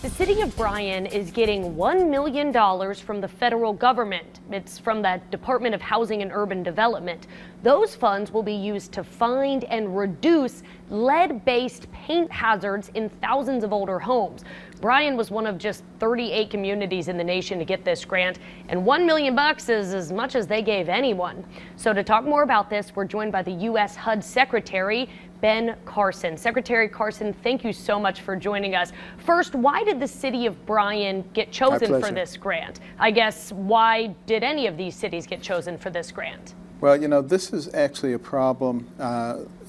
The city of Bryan is getting $1 million from the federal government. It's from the Department of Housing and Urban Development. Those funds will be used to find and reduce lead-based paint hazards in thousands of older homes. Bryan was one of just 38 communities in the nation to get this grant, and $1 million is as much as they gave anyone. So to talk more about this, we're joined by the U.S. HUD Secretary, Ben Carson. Secretary Carson, thank you so much for joining us. First, why did the city of Bryan get chosen for this grant? I guess, why did any of these cities get chosen for this grant? Well, this is actually a problem.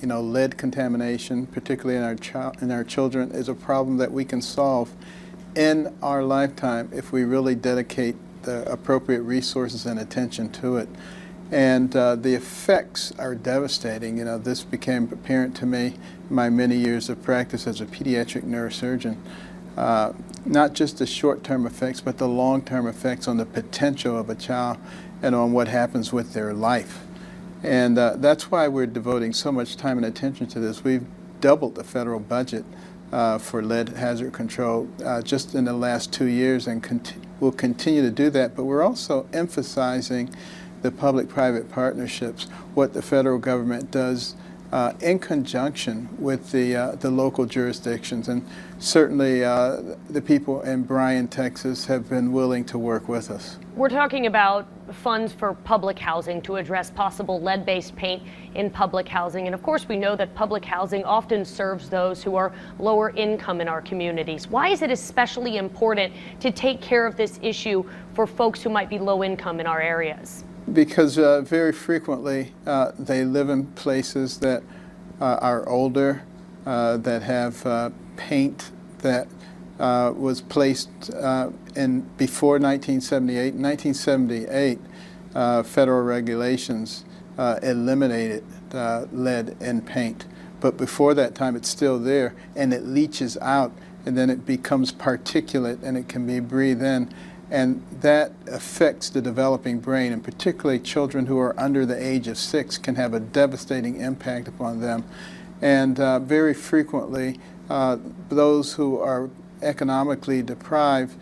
Lead contamination, particularly in our children, is a problem that we can solve in our lifetime if we really dedicate the appropriate resources and attention to it. And the effects are devastating. This became apparent to me in my many years of practice as a pediatric neurosurgeon. Not just the short-term effects, but the long-term effects on the potential of a child and on what happens with their life. And that's why we're devoting so much time and attention to this. We've doubled the federal budget for lead hazard control just in the last 2 years, and we'll continue to do that. But we're also emphasizing the public-private partnerships, what the federal government does in conjunction with the local jurisdictions. And certainly the people in Bryan, Texas have been willing to work with us. We're talking about funds for public housing to address possible lead-based paint in public housing. And of course, we know that public housing often serves those who are lower income in our communities. Why is it especially important to take care of this issue for folks who might be low income in our areas? Because very frequently they live in places that are older, that have paint that was placed in before 1978. In 1978, federal regulations eliminated lead in paint. But before that time, it's still there, and it leaches out, and then it becomes particulate, and it can be breathed in. And that affects the developing brain, and particularly children who are under the age of 6 can have a devastating impact upon them. And very frequently, those who are economically deprived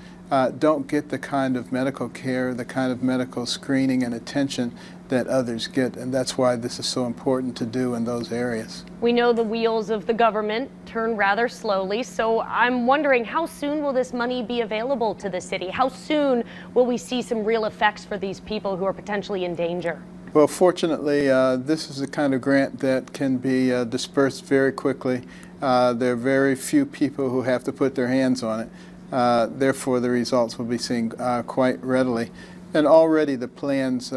don't get the kind of medical care, the kind of medical screening and attention that others get, and that's why this is so important to do in those areas. We know the wheels of the government turn rather slowly, so I'm wondering, how soon will this money be available to the city? How soon will we see some real effects for these people who are potentially in danger? Well, fortunately, this is the kind of grant that can be dispersed very quickly. There are very few people who have to put their hands on it. Therefore, the results will be seen quite readily. And already the plans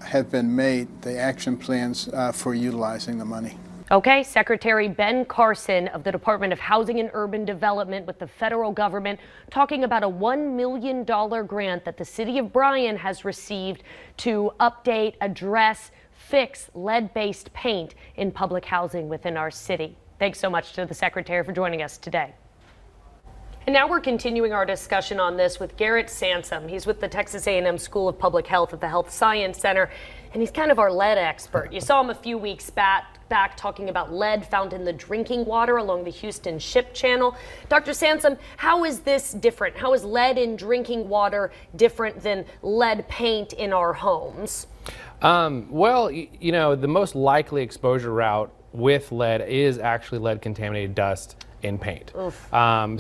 have been made, the action plans for utilizing the money. Okay, Secretary Ben Carson of the Department of Housing and Urban Development with the federal government talking about a $1 million grant that the city of Bryan has received to update, address, fix lead-based paint in public housing within our city. Thanks so much to the Secretary for joining us today. And now we're continuing our discussion on this with Garett Sansom. He's with the Texas A&M School of Public Health at the Health Science Center, and he's kind of our lead expert. You saw him a few weeks back talking about lead found in the drinking water along the Houston Ship Channel. Dr. Sansom, how is this different? How is lead in drinking water different than lead paint in our homes? Well, the most likely exposure route with lead is actually lead contaminated dust in paint.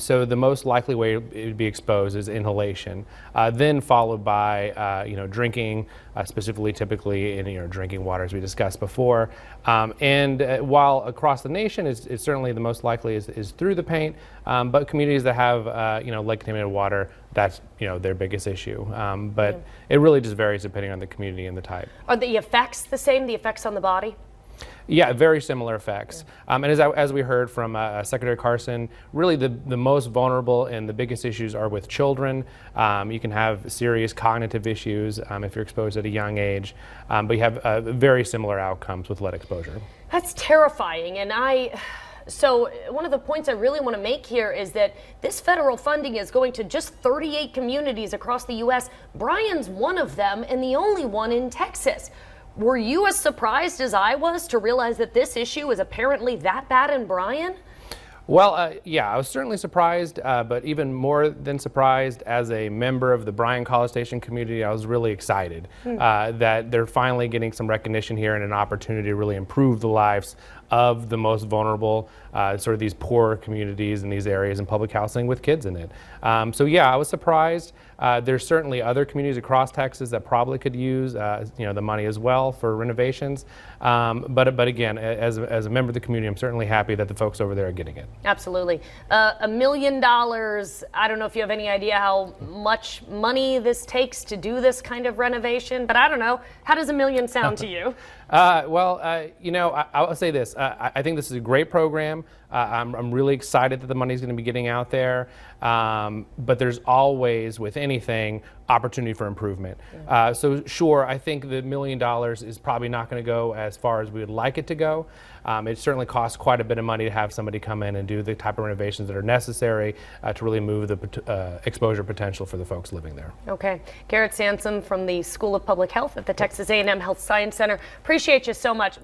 So the most likely way it would be exposed is inhalation, then followed by drinking, specifically typically in drinking water, as we discussed before. While across the nation it's certainly the most likely is through the paint, but communities that have lead contaminated water, that's their biggest issue. But it really just varies depending on the community and the type. Are the effects the same? The effects on the body? Yeah, very similar effects. And as we heard from Secretary Carson, really the most vulnerable and the biggest issues are with children. You can have serious cognitive issues if you're exposed at a young age, but you have very similar outcomes with lead exposure. That's terrifying. And so one of the points I really want to make here is that this federal funding is going to just 38 communities across the U.S. Bryan's one of them and the only one in Texas. Were you as surprised as I was to realize that this issue is apparently that bad in Bryan? Well, yeah, I was certainly surprised, but even more than surprised, as a member of the Bryan College Station community, I was really excited that they're finally getting some recognition here and an opportunity to really improve the lives of the most vulnerable, sort of these poor communities in these areas in public housing with kids in it. So yeah, I was surprised. There's certainly other communities across Texas that probably could use the money as well for renovations. But again, as a member of the community, I'm certainly happy that the folks over there are getting it. Absolutely. $1 million. I don't know if you have any idea how much money this takes to do this kind of renovation, but I don't know. How does $1 million sound to you? I'll say this. I think this is a great program. I'm really excited that the money is going to be getting out there. But there's always, with anything, opportunity for improvement. So sure, I think the $1 million is probably not going to go as far as we would like it to go. It certainly costs quite a bit of money to have somebody come in and do the type of renovations that are necessary to really move the exposure potential for the folks living there. Okay. Garett Sansom from the School of Public Health at the Texas A&M Health Science Center. Appreciate you so much.